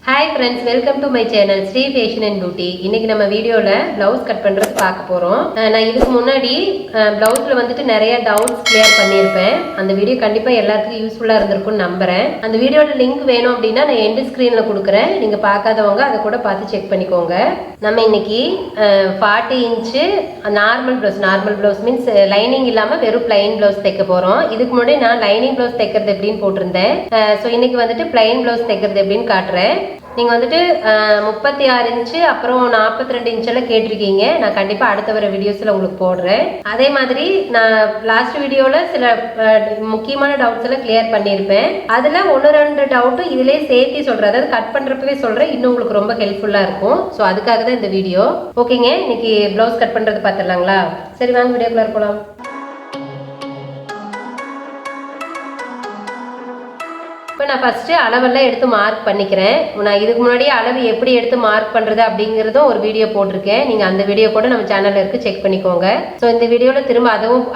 Hi friends, welcome to my channel Sri Fashion and Beauty. இன்னைக்கு நம்ம வீடியோல blouse cut பண்றது பார்க்க போறோம். நான் இதுக்கு முன்னாடி blouseல வந்துட்டு நிறைய டவுட்ஸ் கிளியர் பண்ணியிருப்பேன். அந்த வீடியோ கண்டிப்பா எல்லாருக்கும் யூஸ்ஃபுல்லா இருந்திருக்கும்னு நம்புறேன். அந்த வீடியோட லிங்க் வேணும் அப்படினா நான் எண்ட் ஸ்கிரீன்ல கொடுக்கிறேன். நீங்க பார்க்காதவங்க அதை கூட பார்த்து செக் பண்ணிக்கோங்க. நம்ம இன்னைக்கு 40 inch normal blouse means lining இல்லாம வெறும் plain blouse தைக்க போறோம். இதுக்கு முன்னாடி நான் லைனிங் blouse தைக்கிறது எப்படின்னு போட்டிருந்தேன். சோ இன்னைக்கு வந்துட்டு plain blouse தைக்கிறது எப்படின்னு காட்டுறேன். நீங்க வந்துட்டு 36 இன்ச் அப்புறம் 42 இன்ச் எல்லாம் கேட்டிருக்கீங்க. நான் கண்டிப்பா அடுத்த வர வீடியோஸ்ல உங்களுக்கு போடுறேன். அதே மாதிரி நான் லாஸ்ட் வீடியோல சில முக்கியமான டவுட்ஸ் எல்லாம் கிளியர் பண்ணியிருப்பேன். அதுல 1-2 டவுட்டும் இதுலயே சேர்த்து சொல்றேன். அதாவது கட் பண்றப்பவே சொல்றேன். இன்னும் உங்களுக்கு ரொம்ப ஹெல்ப்ஃபுல்லா இருக்கும். ஸோ அதுக்காக தான் இந்த வீடியோ. ஓகேங்க, இன்னைக்கு பிளவுஸ் கட் பண்றது பார்த்துடலாங்களா? சரி வாங்க வீடியோக்குள்ள போலாம். இப்போ நான் ஃபஸ்ட்டு அளவெல்லாம் எடுத்து மார்க் பண்ணிக்கிறேன். நான் இதுக்கு முன்னாடியே அளவு எப்படி எடுத்து மார்க் பண்ணுறது அப்படிங்கிறதும் ஒரு வீடியோ போட்டிருக்கேன். நீங்கள் அந்த வீடியோ கூட நம்ம சேனலில் இருக்குது, செக் பண்ணிக்கோங்க. ஸோ இந்த வீடியோவில் திரும்ப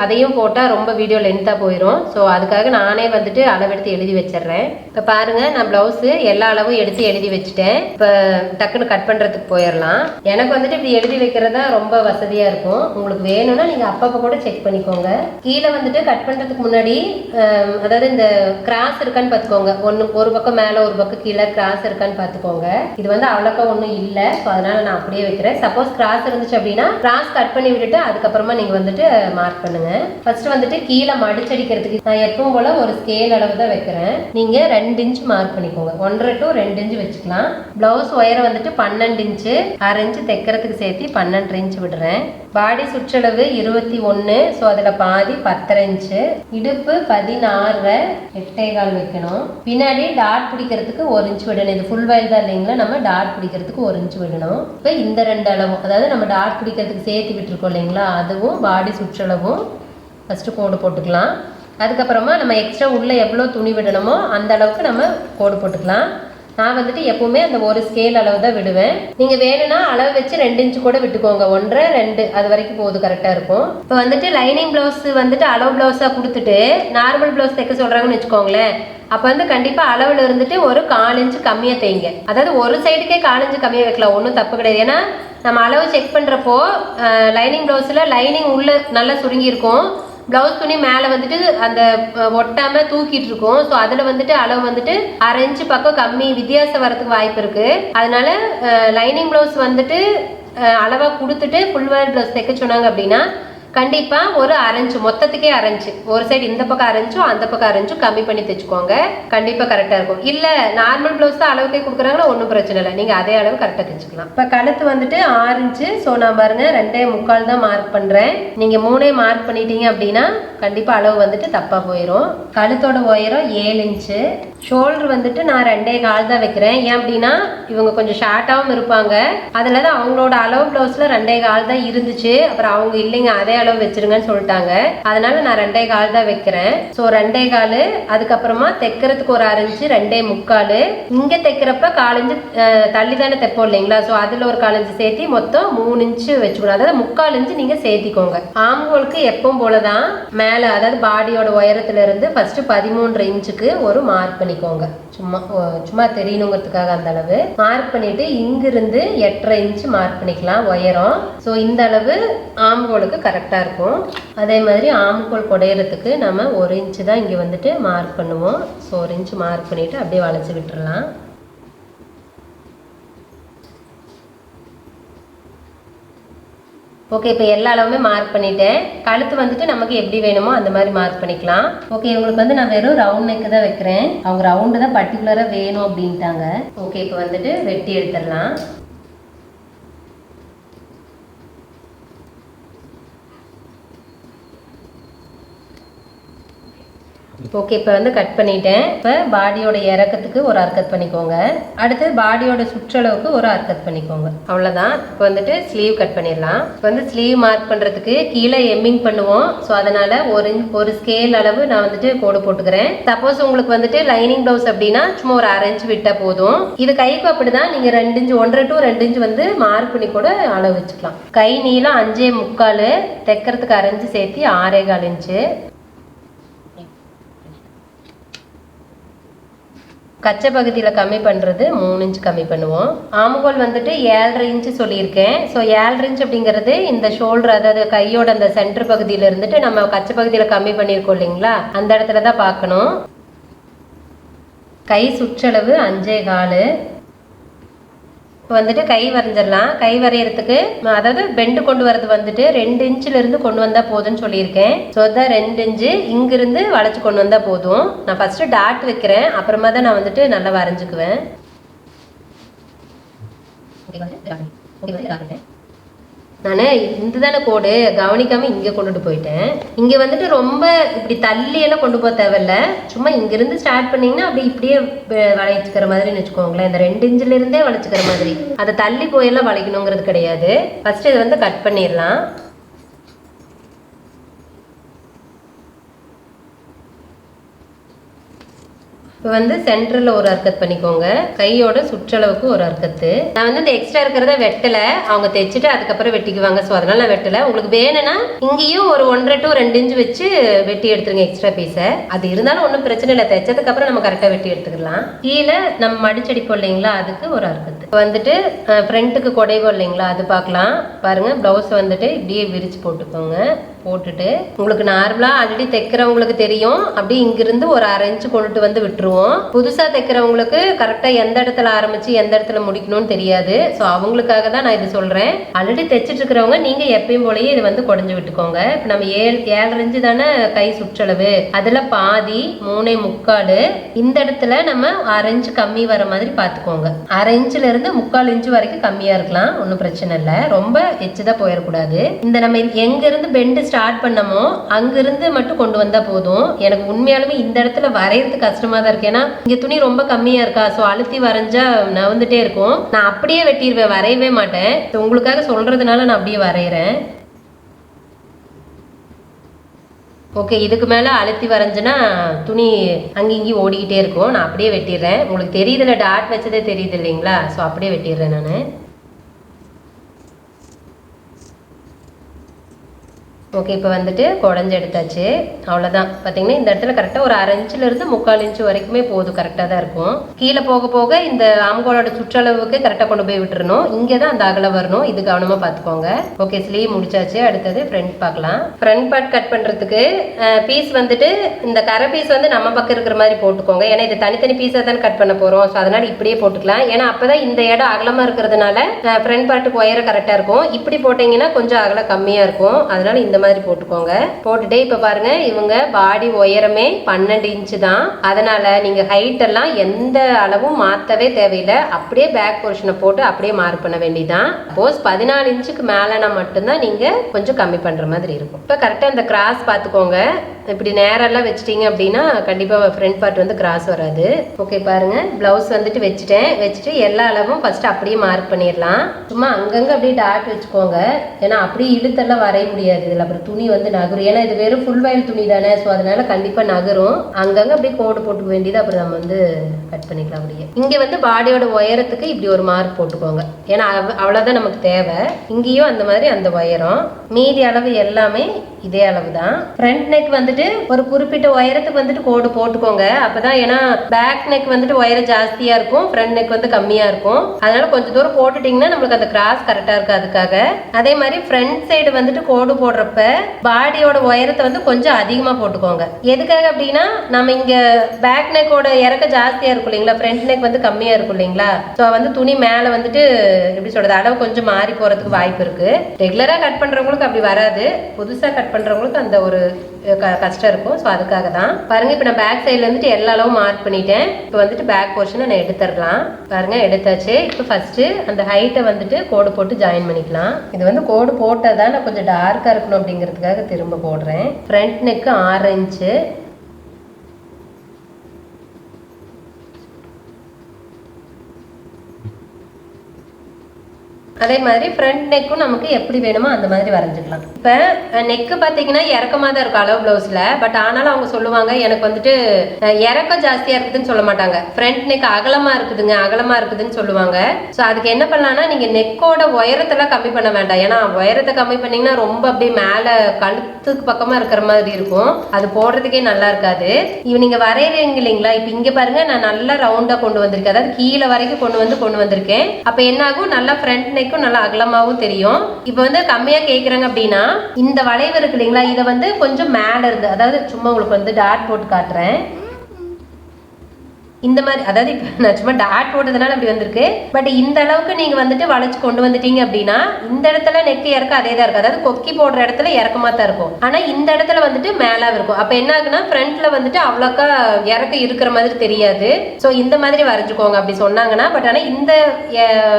அதையும் போட்டால் ரொம்ப வீடியோ லென்த்தாக போயிடும். ஸோ அதுக்காக நானே வந்துட்டு அளவெடுத்து எழுதி வச்சிடுறேன். இப்போ பாருங்கள், நான் ப்ளவுஸு எல்லா அளவும் எடுத்து எழுதி வச்சுட்டேன். இப்போ டக்குன்னு கட் பண்ணுறதுக்கு போயிடலாம். எனக்கு வந்துட்டு இப்படி எழுதி வைக்கிறதா ரொம்ப வசதியாக இருக்கும். உங்களுக்கு வேணும்னா நீங்கள் அப்பப்போ கூட செக் பண்ணிக்கோங்க. கீழே வந்துட்டு கட் பண்ணுறதுக்கு முன்னாடி அதாவது இந்த கிராஸ் இருக்கான்னு பார்த்துக்கோங்க. ஒரு பக்கம் மேல ஒரு பக்கம் கீழே கிராஸ் இருக்கான்னு பாத்துக்கோங்க. இது வந்து அவ்வளோக்கா ஒன்றும் இல்லை. ஸோ அதனால நான் அப்படியே வைக்கிறேன். சப்போஸ் கிராஸ் இருந்துச்சு அப்படின்னா கிராஸ் கட் பண்ணி விட்டுட்டு அதுக்கப்புறமா நீங்க வந்துட்டு மார்க் பண்ணுங்க. ஃபர்ஸ்ட் வந்துட்டு கீழே மடிச்சடிக்கிறதுக்கு நான் எப்பவும் போல ஒரு ஸ்கேல் அளவு தான் வைக்கிறேன். நீங்க 2 இன்ச் மார்க் பண்ணிக்கோங்க. 1.5 to 2 இன்ச் வச்சுக்கலாம். பிளவுஸ் ஒயரை வந்துட்டு 12 இன்ச்சு, 1/2 இன்ச்சு தைக்கிறதுக்கு சேர்த்து 12 இன்ச் விடுறேன். பாடி சுற்றளவு 21. ஸோ அதுல பாதி 10 இன்ச்சு. இடுப்பு 16, 8.25 வைக்கணும். பின்னாடி டாட் பிடிக்கிறதுக்கு 1 இன்ச் விடணும். இது ஃபுல் வயல் தான் இல்லைங்களா, நம்ம டாட் பிடிக்கிறதுக்கு 1 இன்ச் விடணும். இப்போ இந்த 2 அளவும், அதாவது நம்ம டாட் பிடிக்கிறதுக்கு சேர்த்து விட்டுருக்கோம் இல்லைங்களா, அதுவும் பாடி சுற்றளவும் ஃபஸ்ட்டு கோடு போட்டுக்கலாம். அதுக்கப்புறமா நம்ம எக்ஸ்ட்ரா உள்ள எவ்வளோ துணி விடணுமோ அந்த அளவுக்கு நம்ம கோடு போட்டுக்கலாம். நான் வந்துட்டு எப்பவுமே அந்த ஒரு ஸ்கேல் அளவு தான் விடுவேன். நீங்க வேணும்னா அளவு வச்சு 2 இன்ச் கூட விட்டுக்கோங்க. 1.5, 2 அது வரைக்கும் போது கரெக்டா இருக்கும். இப்போ வந்துட்டு லைனிங் பிளவுஸ் வந்துட்டு அளவு பிளவுஸா கொடுத்துட்டு நார்மல் பிளவுஸ் தைக்க சொல்றாங்கன்னு வச்சுக்கோங்களேன். அப்போ வந்து கண்டிப்பா அளவுல இருந்துட்டு ஒரு 1/4 இன்ச் கம்மியா தைங்க. அதாவது ஒரு சைடுக்கே 1/4 இன்ச் கம்மியா வைக்கலாம், ஒன்றும் தப்பு கிடையாது. ஏன்னா நம்ம அளவு செக் பண்றப்போ லைனிங் பிளவுஸ்ல லைனிங் உள்ள நல்லா சுருங்கி இருக்கும், பிளவுஸ் துணி மேலே வந்துட்டு அந்த ஒட்டாம தூக்கிட்டு இருக்கும். ஸோ அதில் வந்துட்டு அளவு வந்துட்டு 1/2 இன்ச்சு பக்கம் கம்மி வித்தியாசம் வரதுக்கு வாய்ப்பு இருக்கு. அதனால லைனிங் பிளவுஸ் வந்துட்டு அளவாக கொடுத்துட்டு ஃபுல் வேர் பிளவுஸ் தைக்க சொன்னாங்க அப்படின்னா கண்டிப்பா ஒரு 1/2 இன்ச், மொத்தத்துக்கே 1/2 இன்ச், ஒரு சைடு இந்த பக்கம் 1/2 இன்ச்சும் அந்த பக்கம் 1/2 இன்ச்சும் கம்மி பண்ணி தைச்சுக்கோங்க. கண்டிப்பா கரெக்டா இருக்கும். இல்ல நார்மல் பிளவுஸ் தான் அளவுக்கே கொடுக்குறாங்கன்னா ஒன்றும் பிரச்சனை இல்லை, நீங்க அதே அளவு கரெக்டா தைச்சுக்கலாம். இப்ப கழுத்து வந்துட்டு 6 இன்ச்சு. ஸோ நான் பாருங்க 2.25 தான் மார்க் பண்றேன். நீங்க 3 மார்க் பண்ணிட்டீங்க அப்படின்னா கண்டிப்பா அளவு வந்துட்டு தப்பா போயிடும். கழுத்தோட உயரம் 7 இன்ச்சு. ஷோல்டர் வந்துட்டு நான் 2.25 தான் வைக்கிறேன். ஏன் அப்படின்னா இவங்க கொஞ்சம் ஷார்ட்டாகவும் இருப்பாங்க. அதுல தான் அவங்களோட அளவு பிளவுஸ்ல 2.25 தான் இருந்துச்சு. அப்புறம் அவங்க இல்லைங்க அதே அளவு வச்சிருங்கன்னு சொல்லிட்டாங்க. அதனால நான் 2.25 தான் வைக்கிறேன். ஸோ 2.25. அதுக்கப்புறமா தைக்கிறதுக்கு ஒரு 1/2 இன்ச்சு, 2.25. இங்க தைக்கிறப்ப 1/4 இன்ச்சு தள்ளி தானே தைப்போம் இல்லைங்களா, ஸோ அதுல ஒரு 1/4 இன்ச்சு சேர்த்தி மொத்தம் 3 இன்ச்சு வச்சுக்கணும். அதாவது 3/4 இன்ச்சு நீங்க சேர்த்திக்கோங்க. ஆம்ஹோலுக்கு எப்பவும் போலதான் மேல, அதாவது பாடியோட உயரத்துல இருந்து ஃபர்ஸ்ட் 13 இன்ச்சுக்கு ஒரு மார்க் பண்ணிக்கோங்க. சும்மா தெரியணுங்கிறதுக்காக அந்த அளவு மார்க் பண்ணிட்டு இங்கிருந்து 8.5 இன்ச்சு மார்க் பண்ணிக்கலாம் உயரம். ஸோ இந்த அளவு ஆம்ஹோலுக்கு கரெக்டா இருக்கும். அதே மாதிரி ஆம்ஹோல் குடையறதுக்கு நம்ம 1 இன்ச்சு தான் இங்க வந்துட்டு மார்க் பண்ணுவோம். ஸோ 1 இன்ச்சு மார்க் பண்ணிட்டு அப்படியே வளைச்சு விட்டுறலாம். ஓகே, இப்போ எல்லா அளவுமே மார்க் பண்ணிட்டேன். கழுத்து வந்துட்டு நமக்கு எப்படி வேணுமோ அந்த மாதிரி மார்க் பண்ணிக்கலாம். ஓகே, உங்களுக்கு வந்து நான் வெறும் ரவுண்ட் நெக் தான் வைக்கிறேன். அவங்க ரவுண்டு தான் பர்டிகுலராக வேணும் அப்படின்ட்டாங்க. ஓகே, இப்போ வந்துட்டு வெட்டி எடுத்துடலாம். ஓகே, இப்போ வந்து கட் பண்ணிட்டேன். இப்போ பாடியோட இறக்கத்துக்கு ஒரு அர்க்கத் பண்ணிக்கோங்க. அடுத்து பாடியோட சுற்றளவுக்கு ஒரு அர்க்கத் பண்ணிக்கோங்க. அவ்வளோதான். இப்போ வந்துட்டு ஸ்லீவ் கட் பண்ணிடலாம். இப்போ வந்து ஸ்லீவ் மார்க் பண்ணுறதுக்கு கீழே எம்மிங் பண்ணுவோம். ஸோ அதனால ஒரு ஸ்கேல் அளவு நான் வந்துட்டு கோடு போட்டுக்கிறேன். சப்போஸ் உங்களுக்கு வந்துட்டு லைனிங் பிளவுஸ் அப்படின்னா சும்மா ஒரு 1/2 இன்ச் விட்டா போதும். இது கைக்கு அப்படிதான், நீங்க 2 இன்ச் 1.5 to 2 இன்ச் வந்து மார்க் பண்ணி கூட அளவு வச்சுக்கலாம். கை நீளம் 5.25, தைக்கிறதுக்கு 1/2 இன்ச்சு சேர்த்து 6.25 இன்ச்சு. கச்சை பகுதியில் கம்மி பண்ணுறது 3 இன்ச் கம்மி பண்ணுவோம். ஆம்ஹோல் வந்துட்டு 7.5 இன்ச்சு சொல்லியிருக்கேன். ஸோ 7.5 இன்ச் அப்படிங்கிறது இந்த ஷோல்டர், அதாவது கையோட அந்த சென்டர் பகுதியில் இருந்துட்டு நம்ம கச்சை பகுதியில் கம்மி பண்ணியிருக்கோம் இல்லைங்களா, அந்த இடத்துல தான் பார்க்கணும். கை சுற்றளவு 5.25. வந்துட்டு கை வரைஞ்சிடலாம். கை வரைகிறதுக்கு அதாவது பெண்டு கொண்டு வரது வந்துட்டு 2 இன்ச்சில் இருந்து கொண்டு வந்தால் போதும்னு சொல்லியிருக்கேன். ஸோ தான் 2 இன்ச்சு இங்கிருந்து வளைச்சி கொண்டு வந்தால் போதும். நான் ஃபஸ்ட்டு டாட் வைக்கிறேன், அப்புறமா தான் நான் வந்துட்டு நல்லா வரைஞ்சிக்குவேன். நான் இந்த தானே கோடு கவனிக்காமல் இங்கே கொண்டுட்டு போயிட்டேன். இங்கே வந்துட்டு ரொம்ப இப்படி தள்ளியெல்லாம் கொண்டு போக தேவையில்ல. சும்மா இங்கேருந்து ஸ்டார்ட் பண்ணிங்கன்னா அப்படி இப்படியே வளைச்சிக்கிற மாதிரின்னு வச்சுக்கோங்களேன். இந்த 2 இன்ச்சிலேருந்தே வளைச்சிக்கிற மாதிரி, அதை தள்ளி போயெல்லாம் வளைக்கணுங்கிறது கிடையாது. ஃபஸ்ட்டு இதை வந்து கட் பண்ணிடலாம். இப்போ வந்து சென்டரில் ஒரு அர்க்கத் பண்ணிக்கோங்க. கையோட சுற்றளவுக்கு ஒரு அர்க்கத்து. நான் வந்து இந்த எக்ஸ்ட்ரா இருக்கிறத வெட்டலை, அவங்க தைச்சிட்டு அதுக்கப்புறம் வெட்டிக்குவாங்க. ஸோ அதனால நான் வெட்டலை. உங்களுக்கு வேணும்னா இங்கேயும் ஒரு 1.5 to 2 இன்ச் வச்சு வெட்டி எடுத்துருங்க எக்ஸ்ட்ரா பீஸை. அது இருந்தாலும் ஒன்றும் பிரச்சனை இல்லை, தைச்சதுக்கப்புறம் நம்ம கரெக்டாக வெட்டி எடுத்துக்கலாம். கீழே நம்ம மடிச்சடிப்போம் இல்லைங்களா, அதுக்கு ஒரு அர்க்கத்து. இப்போ வந்துட்டு ஃப்ரண்ட்டுக்கு குடைவோம் இல்லைங்களா, அது பார்க்கலாம். பாருங்கள், ப்ளவுஸ் வந்துட்டு இப்படியே விரித்து போட்டுக்கோங்க. போட்டுட்டு உங்களுக்கு நார்மலாக ஆல்ரெடி தைக்கிறவங்களுக்கு தெரியும், அப்படி இங்கிருந்து ஒரு 1/2 இன்ச்சு கொண்டுட்டு வந்து விட்டுருவோம். புதுசாக தைக்கிறவங்களுக்கு கரெக்டாக எந்த இடத்துல ஆரம்பித்து எந்த இடத்துல முடிக்கணும்னு தெரியாது. ஸோ அவங்களுக்காக தான் நான் இது சொல்கிறேன். ஆல்ரெடி தைச்சிட்டு இருக்கிறவங்க நீங்கள் எப்பயும் போலயே இது வந்து குடஞ்சி விட்டுக்கோங்க. இப்போ நம்ம 7.5 இன்ச்சு தானே கை சுற்றளவு, அதில் பாதி 3.25. இந்த இடத்துல நம்ம 1/2 இன்ச்சு கம்மி வர மாதிரி பார்த்துக்கோங்க. 1/2 இன்ச்சுல இருந்து 3/4 இன்ச்சு வரைக்கும் கம்மியாக இருக்கலாம், ஒன்றும் பிரச்சனை இல்லை. ரொம்ப எச்சுதான் போயிடக்கூடாது. இந்த நம்ம எங்கேருந்து பெண்டு ஸ்டார்ட் பண்ணமோ அங்கிருந்து மட்டும் கொண்டு வந்தா போதும். எனக்கு உண்மையாலுமே இந்த இடத்துல வரையறது கஷ்டமா தான் இருக்கு. ஏன்னா இங்க துணி ரொம்ப கம்மியா இருக்கா, ஸோ அழுத்தி வரைஞ்சா நவந்துட்டே இருக்கும். நான் அப்படியே வெட்டிடுவேன், வரையவே மாட்டேன். உங்களுக்காக சொல்றதுனால நான் அப்படியே வரைகிறேன். ஓகே, இதுக்கு மேலே அழுத்தி வரைஞ்சேன்னா துணி அங்கேயும் ஓடிக்கிட்டே இருக்கும். நான் அப்படியே வெட்டிடுறேன். உங்களுக்கு தெரியுதுல, டாட் வச்சதே தெரியுது இல்லைங்களா, ஸோ அப்படியே வெட்டிடுறேன் நான். ஓகே, இப்போ வந்துட்டு குடஞ்சி எடுத்தாச்சு. அவ்வளோதான். பார்த்தீங்கன்னா இந்த இடத்துல கரெக்டாக ஒரு 1/2 இன்ச்சிலிருந்து 3/4 இன்ச்சு வரைக்குமே போதும், கரெக்டாக தான் இருக்கும். கீழே போக போக இந்த ஆம்ஹோலோட சுற்றளவுக்கு கரெக்டாக கொண்டு போய் விட்டுறணும். இங்கே தான் அந்த அகலம் வரணும், இது கவனமாக பார்த்துக்கோங்க. ஓகே, ஸ்லீவ் முடிச்சாச்சு. அடுத்தது ஃப்ரண்ட் பார்க்கலாம். ஃப்ரண்ட் பார்ட் கட் பண்ணுறதுக்கு பீஸ் வந்துட்டு இந்த கரை பீஸ் வந்து நம்ம பக்கம் இருக்கிற மாதிரி போட்டுக்கோங்க. ஏன்னா இது தனித்தனி பீஸாக தான் கட் பண்ண போகிறோம். ஸோ அதனால் இப்படியே போட்டுக்கலாம். ஏன்னா அப்போ தான் இந்த இடம் அகலமாக இருக்கிறதுனால ஃப்ரண்ட் பார்ட்டுக்கு ஒயரை கரெக்டாக இருக்கும். இப்படி போட்டிங்கன்னா கொஞ்சம் அகலம் கம்மியாக இருக்கும். அதனால் இந்த மாதிரி போட்டுக்கோங்க. போட்டுட்டு இப்ப பாருங்க, இவங்க பாடி உயரமே 12 இன்ச்சு தான். அதனால நீங்க ஹைட் எல்லாம் எந்த அளவும் மாத்தவே தேவையில்லை. அப்படியே பேக் போர்ஷனை போட்டு அப்படியே மார்க் பண்ண வேண்டியதான். சப்போஸ் 14 இன்ச்சுக்கு மேலனா மட்டும்தான் நீங்க கொஞ்சம் கம்மி பண்ற மாதிரி இருக்கும். இப்ப கரெக்டா இந்த கிராஸ் பாத்துக்கோங்க. இப்படி நேரெல்லாம் வச்சிட்டீங்க அப்படின்னா கண்டிப்பா ஃப்ரண்ட் பார்ட் வந்து கிராஸ் வராது. ஓகே, பாருங்க, பிளவுஸ் வந்துட்டு வச்சுட்டு எல்லா அளவும் ஃபர்ஸ்ட் அப்படியே மார்க் பண்ணிடலாம். சும்மா அங்கங்க அப்படியே டாட் வச்சுக்கோங்க. ஏன்னா அப்படியே இழுத்தெல்லாம் வரைய முடியாது இதுல, அப்புறம் துணி வந்து நகரும். ஏன்னா இது வெறும் ஃபுல் வயல் துணி தானே, ஸோ அதனால கண்டிப்பா நகரும். அங்கங்க அப்படியே கோடு போட்டுக்க வேண்டியது, அப்புறம் நம்ம வந்து கட் பண்ணிக்கலாம். அப்படியே இங்க வந்து பாடியோட உயரத்துக்கு இப்படி ஒரு மார்க் போட்டுக்கோங்க. ஏன்னா அவ்வளவுதான் நமக்கு தேவை. இங்கேயும் அந்த மாதிரி அந்த உயரம், மீதி அளவு எல்லாமே இதே அளவு தான். ஃப்ரண்ட் நெக் வந்துட்டு ஒரு குறிப்பிட்ட உயரத்துக்கு வந்துட்டு கோடு போட்டுக்கோங்க. அப்பதான், ஏன்னா பேக் நெக் வந்துட்டு உயரம் ஜாஸ்தியா இருக்கும், ஃப்ரண்ட் நெக் வந்து கம்மியா இருக்கும். அதனால கொஞ்சம் தூரம் போட்டுட்டீங்கன்னா நம்மளுக்கு அந்த கிராஸ் கரெக்டா இருக்கு. அதுக்காக அதே மாதிரி ஃப்ரண்ட் சைடு வந்துட்டு கோடு போடுறப்ப பாடியோட உயரத்தை வந்து கொஞ்சம் அதிகமா போட்டுக்கோங்க. எதுக்காக அப்படின்னா, நம்ம இங்க பேக் நெக்கோட இறக்க ஜாஸ்தியா இருக்கும் இல்லைங்களா, ஃப்ரண்ட் நெக் வந்து கம்மியா இருக்கும் இல்லைங்களா. ஸோ வந்து துணி மேல வந்துட்டு எப்படி சொல்றது, அளவு கொஞ்சம் மாறி போறதுக்கு வாய்ப்பு இருக்கு. ரெகுலரா கட் பண்றவங்களுக்கு அப்படி வராது, புதுசா கட் பண்றவங்களுக்கு அந்த ஒரு கஷ்டம் இருக்கும். ஸோ அதுக்காக தான். பாருங்க, இப்போ நான் பேக் சைட்ல வந்துட்டு எல்லா அளவும் மார்க் பண்ணிட்டேன். இப்போ வந்துட்டு பேக் போர்ஷனை நான் எடுத்துடலாம். பாருங்க, எடுத்தாச்சு. இப்போ ஃபர்ஸ்ட் அந்த ஹைட்டை வந்துட்டு கோடு போட்டு ஜாயின் பண்ணிக்கலாம். இது வந்து கோடு போட்டதான் நான் கொஞ்சம் டார்க்கா இருக்கணும் அப்படிங்கிறதுக்காக திரும்ப போடுறேன். ஃப்ரண்ட் நெக்கு 6 இன்ச்சு, அதே மாதிரி ஃப்ரண்ட் நெக்கும் நமக்கு எப்படி வேணுமோ அந்த மாதிரி வரைஞ்சிக்கலாம். இப்போ நெக்கு பார்த்தீங்கன்னா இறக்கமாக தான் இருக்கும் அளவு ப்ளவுஸில். பட் ஆனாலும் அவங்க சொல்லுவாங்க எனக்கு வந்துட்டு இறக்கம் ஜாஸ்தியாக இருக்குதுன்னு சொல்ல மாட்டாங்க. ஃப்ரண்ட் நெக் அகலமாக இருக்குதுன்னு சொல்லுவாங்க. ஸோ அதுக்கு என்ன பண்ணலாம்னா நீங்கள் நெக்கோட உயரத்தெல்லாம் கம்மி பண்ண வேண்டாம். ஏன்னா உயரத்தை கம்மி பண்ணிங்கன்னா ரொம்ப அப்படியே மேலே கழுத்துக்கு பக்கமாக இருக்கிற மாதிரி இருக்கும். அது போடுறதுக்கே நல்லா இருக்காது. நீங்கள் வரைகிறீங்க இல்லைங்களா, இப்போ இங்கே பாருங்க நான் நல்லா ரவுண்டாக கொண்டு வந்திருக்கேன். அதாவது கீழே வரைக்கும் கொண்டு வந்திருக்கேன். அப்போ என்ன ஆகும், நல்லா ஃப்ரண்ட் நெக்கும் நல்லா அகலமாகவும் தெரியும். இப்போ வந்து கம்மியாக கேட்குறாங்க அப்படின்னா இந்த வளைவு இருக்கு இல்லைங்களா, இதை வந்து கொஞ்சம் மேலே இருந்து, அதாவது சும்மா உங்களுக்கு வந்து டாட் போட்டு காட்டுறேன். இந்த மாதிரி, அதாவது இப்போ நான் சும்மா டாட் போட்டதுனால அப்படி வந்திருக்கு. பட் இந்த அளவுக்கு நீங்கள் வந்துட்டு வளைச்சு கொண்டு வந்துட்டீங்க அப்படின்னா இந்த இடத்துல நெக்கு இறக்க அதே தான் இருக்கும். அதாவது கொக்கி போடுற இடத்துல இறக்கமாக தான் இருக்கும். ஆனால் இந்த இடத்துல வந்துட்டு மேலே இருக்கும். அப்போ என்ன ஆகுனா ஃப்ரண்ட்ல வந்துட்டு அவ்வளோக்கா இறக்க இருக்கிற மாதிரி தெரியாது. ஸோ இந்த மாதிரி வரைஞ்சிக்கோங்க அப்படி சொன்னாங்கன்னா. பட் ஆனால் இந்த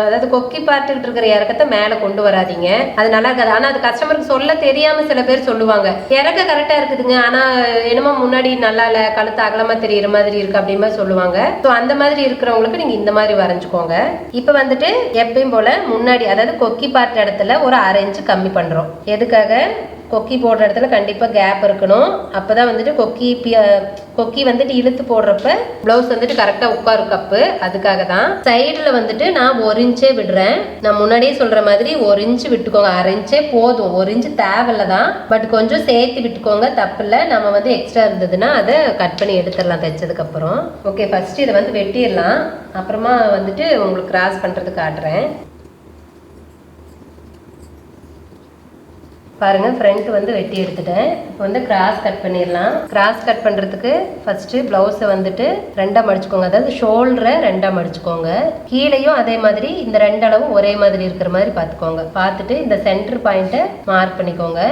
அதாவது கொக்கி பார்த்துக்கிட்டு இருக்கிற இறக்கத்தை மேலே கொண்டு வராதிங்க, அது நல்லா இருக்காது. ஆனால் அது கஸ்டமருக்கு சொல்ல தெரியாமல் சில பேர் சொல்லுவாங்க இறக்க கரெக்டாக இருக்குதுங்க, ஆனால் என்னமோ முன்னாடி நல்லா இல்லை, கழுத்து அகலமாக தெரியுற மாதிரி இருக்கு அப்படிமா சொல்லுவாங்க. ஸோ அந்த மாதிரி இருக்கிறவங்களுக்கு நீங்க இந்த மாதிரி வரைஞ்சுக்கோங்க. இப்போ வந்துட்டு எப்பயும் போல முன்னாடி, அதாவது கொக்கி பார்ட் இடத்துல ஒரு 1/2 இன்ச்சு கம்மி பண்றோம். எதுக்காக, கொக்கி போடுற இடத்துல கண்டிப்பாக கேப் இருக்கணும். அப்போ தான் வந்துட்டு கொக்கி வந்துட்டு இழுத்து போடுறப்ப ப்ளவுஸ் வந்துட்டு கரெக்டாக உட்காரும் கப்பு. அதுக்காக தான் சைடில் வந்துட்டு நான் 1 இன்ச்சே விடுறேன். நான் முன்னாடியே சொல்கிற மாதிரி 1 இன்ச்சு விட்டுக்கோங்க. 1/2 இன்ச்சே போதும். 1 இன்ச்சு தேவையில்ல தான், பட் கொஞ்சம் சேர்த்து விட்டுக்கோங்க, தப்பு இல்லை. நம்ம வந்து எக்ஸ்ட்ரா இருந்ததுன்னா அதை கட் பண்ணி எடுத்துடலாம் தைச்சதுக்கப்புறம். ஓகே, ஃபஸ்ட்டு இதை வந்து வெட்டிடலாம். அப்புறமா வந்துட்டு உங்களுக்கு கிராஸ் பண்ணுறது காட்டுறேன். பாருங்க, ஃப்ரண்ட் வந்து வெட்டி எடுத்துட்டேன். இப்போ வந்து கிராஸ் கட் பண்ணிடலாம். கிராஸ் கட் பண்ணுறதுக்கு ஃபஸ்ட்டு ப்ளவுஸை வந்துட்டு 2ஆக மடிச்சுக்கோங்க. அதாவது ஷோல்டரை 2ஆக மடிச்சுக்கோங்க. கீழேயும் அதே மாதிரி இந்த 2 அளவும் ஒரே மாதிரி இருக்கிற மாதிரி பார்த்துக்கோங்க. பார்த்துட்டு இந்த சென்டர் பாயிண்ட்டை மார்க் பண்ணிக்கோங்க.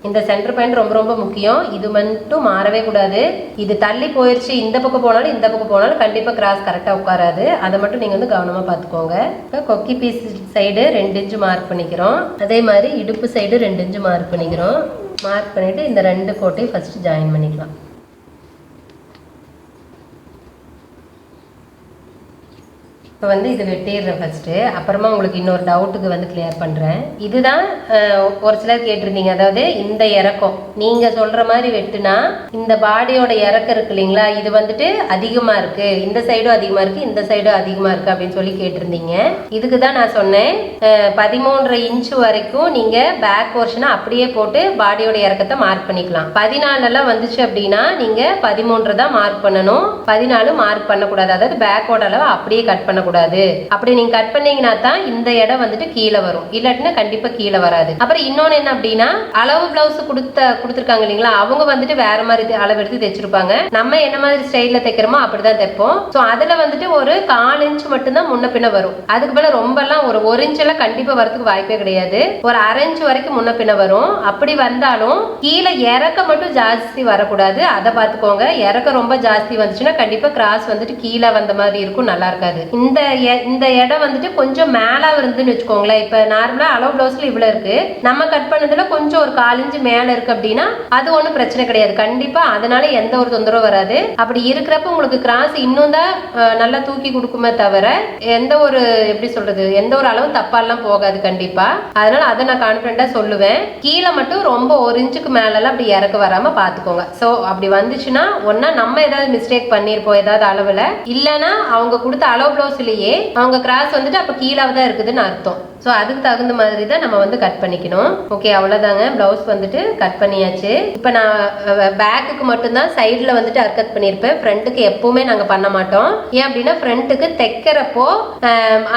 இந்த சென்டர் பாயிண்ட் ரொம்ப ரொம்ப முக்கியம். இது மட்டும் மாறவே கூடாது. இது தள்ளி போயிடுச்சு, இந்த பக்கம் போனாலும் கண்டிப்பாக கிராஸ் கரெக்டாக உட்காராது. அதை மட்டும் நீங்கள் வந்து கவனமாக பார்த்துக்கோங்க. இப்போ கொக்கி பீஸ் சைடு 2 இன்ச்சு மார்க் பண்ணிக்கிறோம். அதே மாதிரி இடுப்பு சைடு 2 இன்ச்சு மார்க் பண்ணிக்கிறோம். மார்க் பண்ணிவிட்டு இந்த 2 கோட்டையும் ஃபஸ்ட்டு ஜாயின் பண்ணிக்கலாம். இப்போ வந்து இது வெட்டிடுறேன் ஃபஸ்ட்டு. அப்புறமா உங்களுக்கு இன்னொரு டவுட்டுக்கு வந்து கிளியர் பண்ணுறேன். இதுதான் ஒரு சிலர் கேட்டிருந்தீங்க, அதாவது இந்த இறக்கம் நீங்கள் சொல்கிற மாதிரி வெட்டுனா இந்த பாடியோட இறக்கம் இருக்கு இல்லைங்களா, இது வந்துட்டு அதிகமாக இருக்குது, இந்த சைடும் அதிகமாக இருக்குது, இந்த சைடும் அதிகமாக இருக்குது அப்படின்னு சொல்லி கேட்டிருந்தீங்க. இதுக்கு தான் நான் சொன்னேன் 13.5 இன்ச்சு வரைக்கும் நீங்கள் பேக் போர்ஷனை அப்படியே போட்டு பாடியோட இறக்கத்தை மார்க் பண்ணிக்கலாம். 14 வந்துச்சு அப்படின்னா நீங்கள் 13 தான் மார்க் பண்ணணும், 14 மார்க் பண்ணக்கூடாது. அதாவது பேக்கோட அளவு அப்படியே கட் பண்ணக்கூடாது. அப்படி நீங்க கட் பண்ணீங்கன்னா தான் இந்த இடம் வந்துட்டு கீழே வரும், இல்லாட்டினா கண்டிப்பா கீழே வராது. அப்புறம் இன்னொன்னு என்ன அப்படின்னா, அளவு பிளவுஸ் கொடுத்துருக்காங்க இல்லைங்களா, அவங்க வந்துட்டு வேற மாதிரி அளவு எடுத்து தைச்சிருப்பாங்க. நம்ம என்ன மாதிரி ஸ்டைல்ல தைக்கிறோமோ அப்படிதான் தைப்போம். ஸோ அதுல வந்துட்டு ஒரு 1/4 இன்ச் மட்டும்தான் முன்ன பின்ன வரும். அதுக்கு மேல ரொம்ப எல்லாம் ஒரு 1 இன்ச் எல்லாம் கண்டிப்பா வரதுக்கு வாய்ப்பே கிடையாது. ஒரு 1/2 இன்ச் வரைக்கும் முன்ன பின்ன வரும். அப்படி வந்தாலும் கீழே இறக்க மட்டும் ஜாஸ்தி வரக்கூடாது, அதை பார்த்துக்கோங்க. இறக்க ரொம்ப ஜாஸ்தி வந்துச்சுன்னா கண்டிப்பா கிராஸ் வந்துட்டு கீழே வந்த மாதிரி இருக்கும், நல்லா இருக்காது. இந்த இடம் வந்துட்டு கொஞ்சம் மேல இருந்துன்னு வச்சுக்கோங்களேன். இப்ப நார்மலா அளவு பிளவுஸ்ல இவ்வளவு இருக்கு, நம்ம கட் பண்ணதுல கொஞ்சம் ஒரு 1/4 இன்ச் மேல இருக்கு அப்படின்னா அது ஒன்றும் பிரச்சனை கிடையாது கண்டிப்பா. அதனால எந்த ஒரு தொந்தரவும் வராது. அப்படி இருக்கிறப்ப உங்களுக்கு கிராஸ் இன்னும் தான் நல்லா தூக்கி கொடுக்குமே தவிர எந்த ஒரு எப்படி சொல்றது, எந்த ஒரு அளவும் தப்பாலாம் போகாது கண்டிப்பா. அதனால அதை நான் கான்பிடண்டா சொல்லுவேன். கீழே மட்டும் ரொம்ப 1 இன்ச்சுக்கு மேலலாம் அப்படி இறக்க வராம பாத்துக்கோங்க. ஸோ அப்படி வந்துச்சுன்னா ஒன்னா நம்ம ஏதாவது மிஸ்டேக் பண்ணிருப்போம் ஏதாவது அளவுல, இல்லைன்னா அவங்க கொடுத்த அளவு பிளவுஸ்லயே அவங்க கிராஸ் வந்துட்டு அப்ப கீழே தான் இருக்குதுன்னு அர்த்தம். ஸோ அதுக்கு தகுந்த மாதிரி தான் நம்ம வந்து கட் பண்ணிக்கணும். ஓகே, அவ்வளோதாங்க. ப்ளவுஸ் வந்துட்டு கட் பண்ணியாச்சு. இப்போ நான் பேக்குக்கு மட்டும்தான் சைடில் வந்துட்டு அர்கட் பண்ணியிருப்பேன். ஃப்ரண்ட்டுக்கு எப்பவுமே நாங்கள் பண்ண மாட்டோம். ஏன் அப்படின்னா ஃப்ரண்ட்டுக்கு தைக்கிறப்போ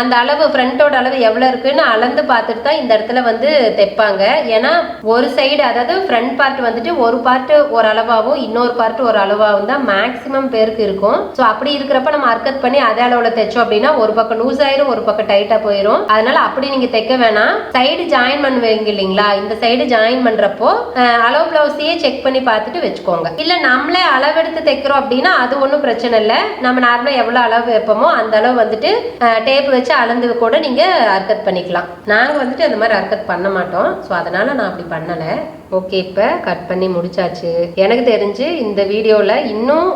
அந்த அளவு ஃப்ரண்ட்டோட அளவு எவ்வளோ இருக்குன்னு அளந்து பார்த்துட்டு தான் இந்த இடத்துல வந்து தைப்பாங்க. ஏன்னா ஒரு சைடு, அதாவது ஃப்ரண்ட் பார்ட் வந்துட்டு ஒரு பார்ட் ஒரு அளவாகவும் இன்னொரு பார்ட் ஒரு அளவாகவும் தான் மேக்ஸிமம் பேருக்கு இருக்கும். ஸோ அப்படி இருக்கிறப்ப நம்ம அர்கட் பண்ணி அதே அளவில் தைச்சோம் அப்படின்னா ஒரு பக்கம் லூஸ் ஆயிரும், ஒரு பக்கம் டைட்டாக போயிடும். அதனால அப்படி நீங்க தைக்க வேணாம். சைடு ஜாயின் பண்ணுவீங்க இல்லைங்களா, இந்த சைடு ஜாயின் பண்றப்போ அளவு பிளவுஸையே செக் பண்ணி பார்த்துட்டு வச்சுக்கோங்க. இல்ல நம்மளே அளவெடுத்து தைக்கிறோம் அப்படின்னா அது ஒன்றும் பிரச்சனை இல்லை. நம்ம நார்மலா எவ்வளவு அளவு வைப்போமோ அந்த அளவு வந்துட்டு டேப் வச்சு அளந்து கூட நீங்க அர்கட் பண்ணிக்கலாம். நாங்க வந்துட்டு அந்த மாதிரி அர்கட் பண்ண மாட்டோம். ஸோ அதனால நான் அப்படி பண்ணலை. ஓகே, இப்போ கட் பண்ணி முடிச்சாச்சு. எனக்கு தெரிஞ்சு இந்த வீடியோவில் இன்னும்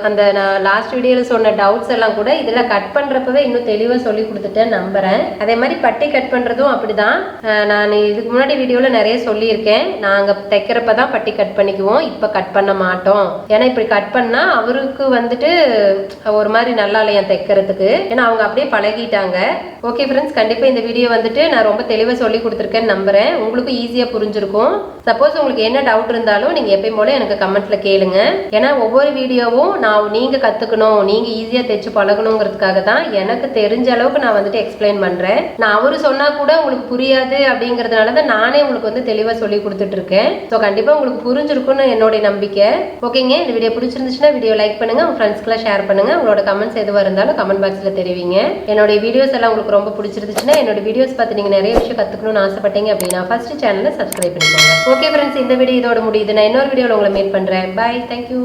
அந்த நான் லாஸ்ட் வீடியோவில் சொன்ன டவுட்ஸ் எல்லாம் கூட இதில் கட் பண்ணுறப்பவே இன்னும் தெளிவாக சொல்லி கொடுத்துட்டேன் நம்புகிறேன். அதே மாதிரி பட்டி கட் பண்ணுறதும் அப்படிதான். நான் இதுக்கு முன்னாடி வீடியோவில் நிறைய சொல்லியிருக்கேன். நாங்கள் தைக்கிறப்ப தான் பட்டி கட் பண்ணிக்குவோம், இப்போ கட் பண்ண மாட்டோம். ஏன்னா இப்படி கட் பண்ணால் அவருக்கு வந்துட்டு ஒரு மாதிரி நல்லா இல்லையா தைக்கிறதுக்கு, ஏன்னா அவங்க அப்படியே பழகிட்டாங்க. ஓகே ஃப்ரெண்ட்ஸ், கண்டிப்பாக இந்த வீடியோ வந்துட்டு நான் ரொம்ப தெளிவாக சொல்லி கொடுத்துருக்கேன்னு நம்புகிறேன். உங்களுக்கும் ஈஸியாக புரிஞ்சிருக்கும். சப்போஸ் உங்களுக்கு என்ன டவுட் இருந்தாலும் நீங்கள் எப்பயும் போல எனக்கு கமெண்ட்ல கேளுங்க. ஏன்னா ஒவ்வொரு வீடியோவும் நீங்கள் கற்றுக்கணும், நீங்கள் ஈஸியாக தைச்சு பழகணுங்கிறதுக்காக தான் எனக்கு தெரிஞ்ச அளவுக்கு நான் வந்துட்டு எக்ஸ்பிளைன் பண்ணுறேன். நான் அவரு சொன்னால் கூட உங்களுக்கு புரியாது அப்படிங்கிறதுனால தான் நானே உங்களுக்கு வந்து தெளிவாக சொல்லி கொடுத்துட்டு இருக்கேன். ஸோ கண்டிப்பாக உங்களுக்கு புரிஞ்சிருக்கும்னு என்னுடைய நம்பிக்கை. ஓகேங்க, இந்த வீடியோ பிடிச்சிருந்துச்சுன்னா வீடியோ லைக் பண்ணுங்க, உங்கள் ஃப்ரெண்ட்ஸ்க்குலாம் ஷேர் பண்ணுங்க. உங்களோட கமெண்ட்ஸ் எதுவாக இருந்தாலும் கமெண்ட் பாக்ஸில் தெரிவிங்க. என்னுடைய வீடியோஸ் எல்லாம் உங்களுக்கு ரொம்ப பிடிச்சிருந்துச்சுன்னா என்னோட வீடியோஸ் பார்த்து நீங்கள் நிறைய விஷயம் கற்றுக்கணும்னு ஆசைப்பட்டீங்க அப்படின்னா ஃபர்ஸ்ட் சேனலை சப்ஸ்கிரைப் பண்ணிக்கோங்க. ஓகே ஃப்ரெண்ட்ஸ், இந்த வீடியோ இதோட முடியுது. நான் இன்னொரு வீடியோவில் உங்களை மீட் பண்ணுறேன். Bye, thank you.